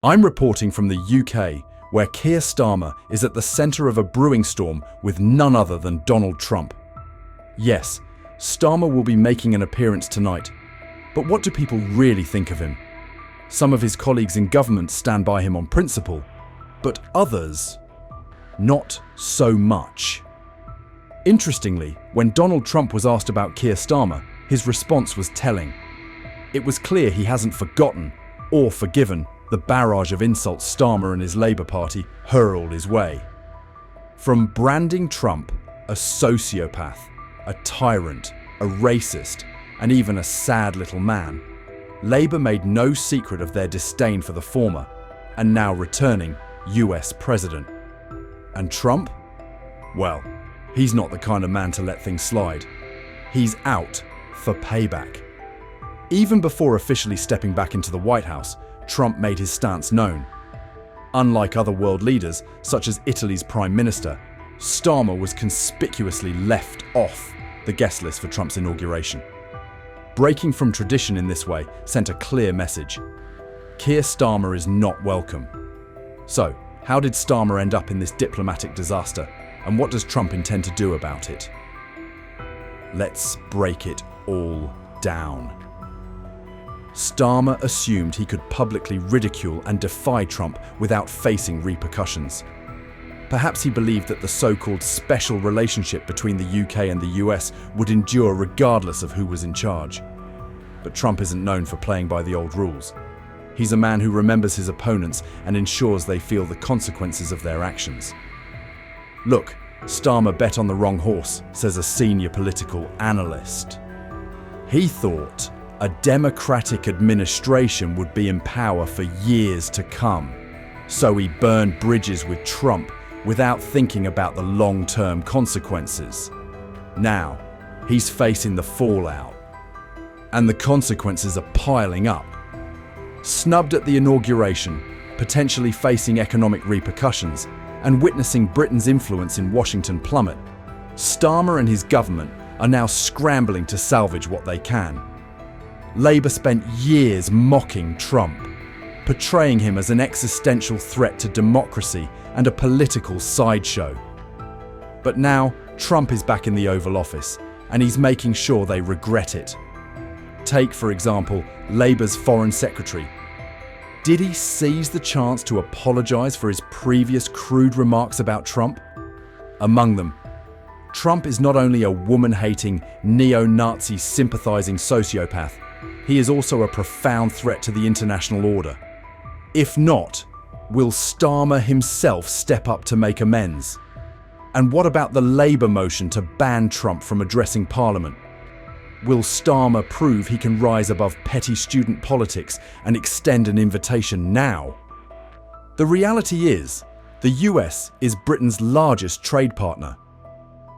I'm reporting from the UK, where Keir Starmer is at the centre of a brewing storm with none other than Donald Trump. Yes, Starmer will be making an appearance tonight, but what do people really think of him? Some of his colleagues in government stand by him on principle, but others, not so much. Interestingly, when Donald Trump was asked about Keir Starmer, his response was telling. It was clear he hasn't forgotten or forgiven the barrage of insults Starmer and his Labour Party hurled his way. From branding Trump a sociopath, a tyrant, a racist, and even a sad little man, Labour made no secret of their disdain for the former and now returning US president. And Trump? Well, he's not the kind of man to let things slide. He's out for payback. Even before officially stepping back into the White House, Trump made his stance known. Unlike other world leaders, such as Italy's Prime Minister, Starmer was conspicuously left off the guest list for Trump's inauguration. Breaking from tradition in this way sent a clear message. Keir Starmer is not welcome. So, how did Starmer end up in this diplomatic disaster, and what does Trump intend to do about it? Let's break it all down. Starmer assumed he could publicly ridicule and defy Trump without facing repercussions. Perhaps he believed that the so-called special relationship between the UK and the US would endure regardless of who was in charge. But Trump isn't known for playing by the old rules. He's a man who remembers his opponents and ensures they feel the consequences of their actions. Look, Starmer bet on the wrong horse, says a senior political analyst. He thought a Democratic administration would be in power for years to come, so he burned bridges with Trump without thinking about the long-term consequences. Now, he's facing the fallout, and the consequences are piling up. Snubbed at the inauguration, potentially facing economic repercussions, and witnessing Britain's influence in Washington plummet, Starmer and his government are now scrambling to salvage what they can. Labour spent years mocking Trump, portraying him as an existential threat to democracy and a political sideshow. But now, Trump is back in the Oval Office, and he's making sure they regret it. Take, for example, Labour's Foreign Secretary. Did he seize the chance to apologise for his previous crude remarks about Trump? Among them, Trump is not only a woman-hating, neo-Nazi sympathising sociopath, he is also a profound threat to the international order. If not, will Starmer himself step up to make amends? And what about the Labour motion to ban Trump from addressing Parliament? Will Starmer prove he can rise above petty student politics and extend an invitation now? The reality is, the US is Britain's largest trade partner.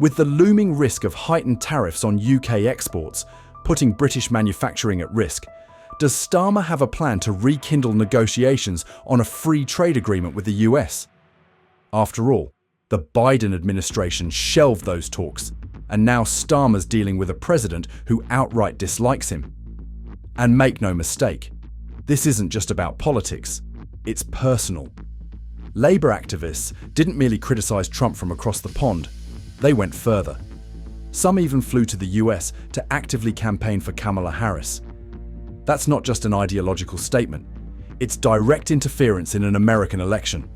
With the looming risk of heightened tariffs on UK exports, putting British manufacturing at risk, does Starmer have a plan to rekindle negotiations on a free trade agreement with the US? After all, the Biden administration shelved those talks, and now Starmer's dealing with a president who outright dislikes him. And make no mistake, this isn't just about politics, it's personal. Labour activists didn't merely criticise Trump from across the pond, they went further. Some even flew to the US to actively campaign for Kamala Harris. That's not just an ideological statement, it's direct interference in an American election.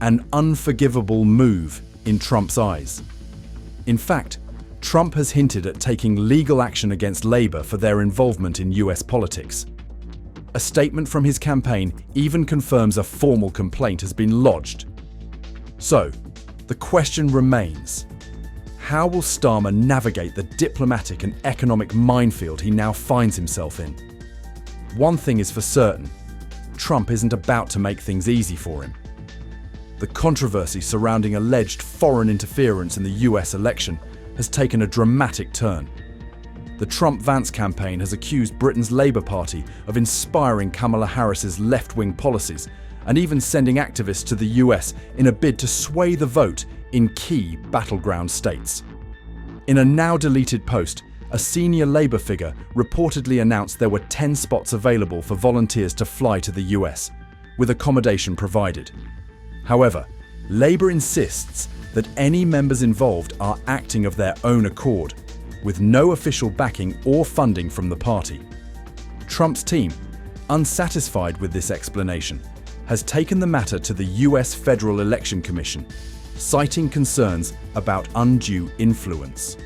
An unforgivable move in Trump's eyes. In fact, Trump has hinted at taking legal action against Labour for their involvement in US politics. A statement from his campaign even confirms a formal complaint has been lodged. So, the question remains, how will Starmer navigate the diplomatic and economic minefield he now finds himself in? One thing is for certain, Trump isn't about to make things easy for him. The controversy surrounding alleged foreign interference in the US election has taken a dramatic turn. The Trump-Vance campaign has accused Britain's Labour Party of inspiring Kamala Harris's left-wing policies and even sending activists to the US in a bid to sway the vote in key battleground states. In a now-deleted post, a senior Labour figure reportedly announced there were 10 spots available for volunteers to fly to the US. with accommodation provided. However, Labour insists that any members involved are acting of their own accord, with no official backing or funding from the party. Trump's team, unsatisfied with this explanation, has taken the matter to the US Federal Election Commission, citing concerns about undue influence.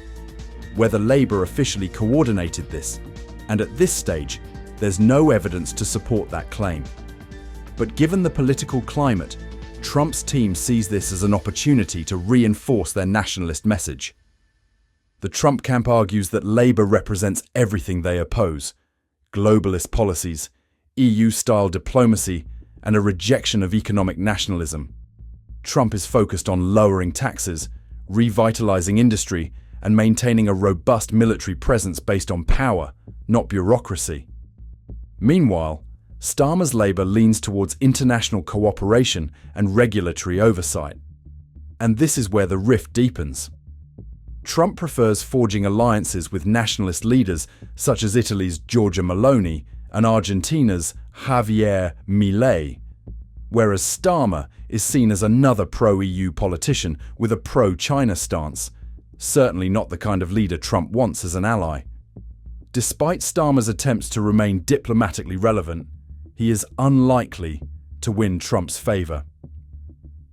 Whether Labour officially coordinated this, and at this stage, there's no evidence to support that claim. But given the political climate, Trump's team sees this as an opportunity to reinforce their nationalist message. The Trump camp argues that Labour represents everything they oppose: globalist policies, EU-style diplomacy, and a rejection of economic nationalism. Trump is focused on lowering taxes, revitalizing industry, and maintaining a robust military presence based on power, not bureaucracy. Meanwhile, Starmer's Labour leans towards international cooperation and regulatory oversight. And this is where the rift deepens. Trump prefers forging alliances with nationalist leaders such as Italy's Giorgia Meloni and Argentina's Javier Milei, whereas Starmer is seen as another pro-EU politician with a pro-China stance, certainly not the kind of leader Trump wants as an ally. Despite Starmer's attempts to remain diplomatically relevant, he is unlikely to win Trump's favour.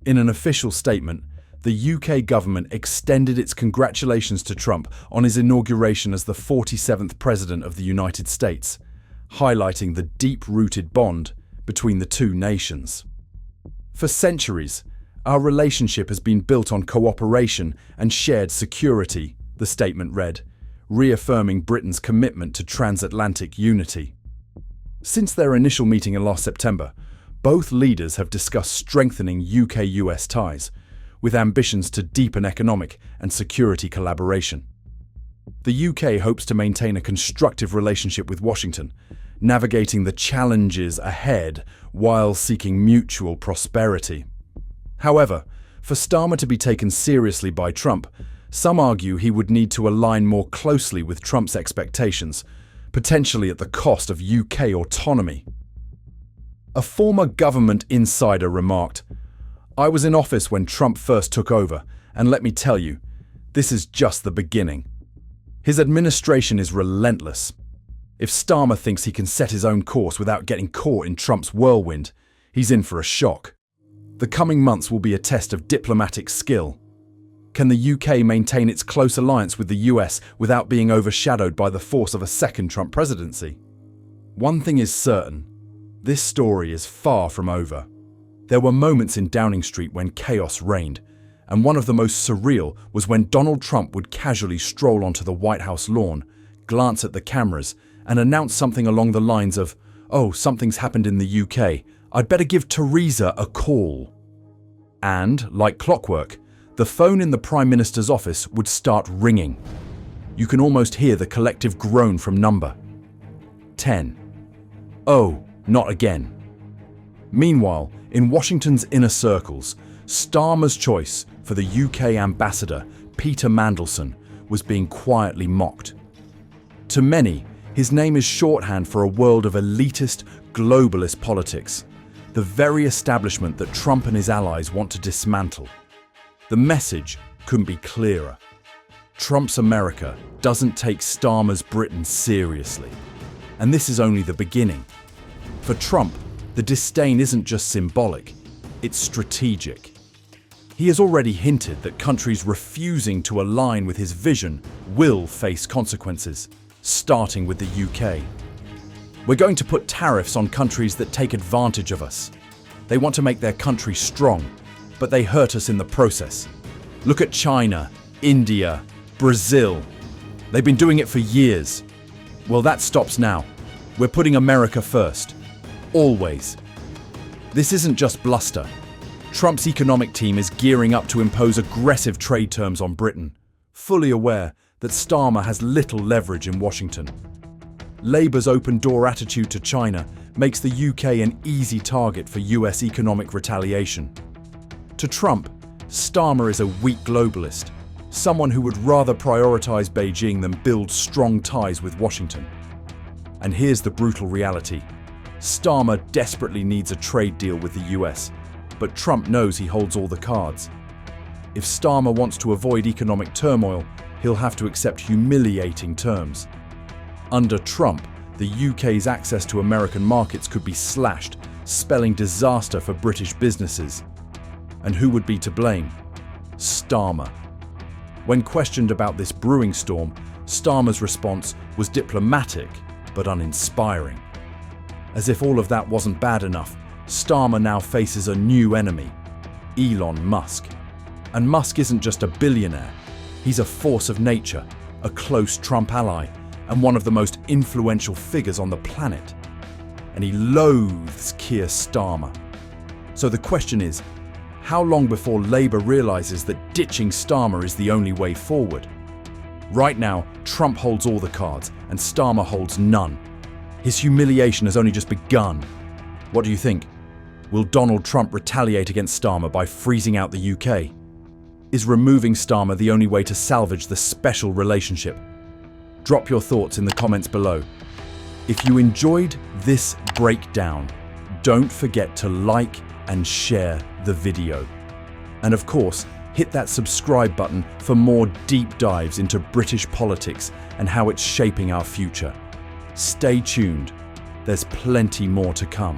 In an official statement, the UK government extended its congratulations to Trump on his inauguration as the 47th President of the United States, highlighting the deep-rooted bond between the two nations. For centuries, our relationship has been built on cooperation and shared security, the statement read, reaffirming Britain's commitment to transatlantic unity. Since their initial meeting in last September, both leaders have discussed strengthening UK-US ties, with ambitions to deepen economic and security collaboration. The UK hopes to maintain a constructive relationship with Washington, navigating the challenges ahead while seeking mutual prosperity. However, for Starmer to be taken seriously by Trump, some argue he would need to align more closely with Trump's expectations, potentially at the cost of UK autonomy. A former government insider remarked, "I was in office when Trump first took over, and let me tell you, this is just the beginning. His administration is relentless. If Starmer thinks he can set his own course without getting caught in Trump's whirlwind, he's in for a shock. The coming months will be a test of diplomatic skill. Can the UK maintain its close alliance with the US without being overshadowed by the force of a second Trump presidency? One thing is certain, this story is far from over. There were moments in Downing Street when chaos reigned, and one of the most surreal was when Donald Trump would casually stroll onto the White House lawn, glance at the cameras, and announce something along the lines of, "Oh, something's happened in the UK. I'd better give Theresa a call." And, like clockwork, the phone in the Prime Minister's office would start ringing. You can almost hear the collective groan from number 10. Oh, not again. Meanwhile, in Washington's inner circles, Starmer's choice for the UK ambassador, Peter Mandelson, was being quietly mocked. To many, his name is shorthand for a world of elitist, globalist politics, the very establishment that Trump and his allies want to dismantle. The message couldn't be clearer. Trump's America doesn't take Starmer's Britain seriously. And this is only the beginning. For Trump, the disdain isn't just symbolic, it's strategic. He has already hinted that countries refusing to align with his vision will face consequences, starting with the UK. We're going to put tariffs on countries that take advantage of us. They want to make their country strong, but they hurt us in the process. Look at China, India, Brazil. They've been doing it for years. Well, that stops now. We're putting America first. Always. This isn't just bluster. Trump's economic team is gearing up to impose aggressive trade terms on Britain, fully aware that Starmer has little leverage in Washington. Labour's open-door attitude to China makes the UK an easy target for US economic retaliation. To Trump, Starmer is a weak globalist, someone who would rather prioritise Beijing than build strong ties with Washington. And here's the brutal reality. Starmer desperately needs a trade deal with the US, but Trump knows he holds all the cards. If Starmer wants to avoid economic turmoil, he'll have to accept humiliating terms. Under Trump, the UK's access to American markets could be slashed, spelling disaster for British businesses. And who would be to blame? Starmer. When questioned about this brewing storm, Starmer's response was diplomatic but uninspiring. As if all of that wasn't bad enough, Starmer now faces a new enemy, Elon Musk. And Musk isn't just a billionaire, he's a force of nature, a close Trump ally, and one of the most influential figures on the planet. And he loathes Keir Starmer. So the question is, how long before Labour realises that ditching Starmer is the only way forward? Right now, Trump holds all the cards and Starmer holds none. His humiliation has only just begun. What do you think? Will Donald Trump retaliate against Starmer by freezing out the UK? Is removing Starmer the only way to salvage the special relationship? Drop your thoughts in the comments below. If you enjoyed this breakdown, don't forget to like and share the video. And of course, hit that subscribe button for more deep dives into British politics and how it's shaping our future. Stay tuned, there's plenty more to come.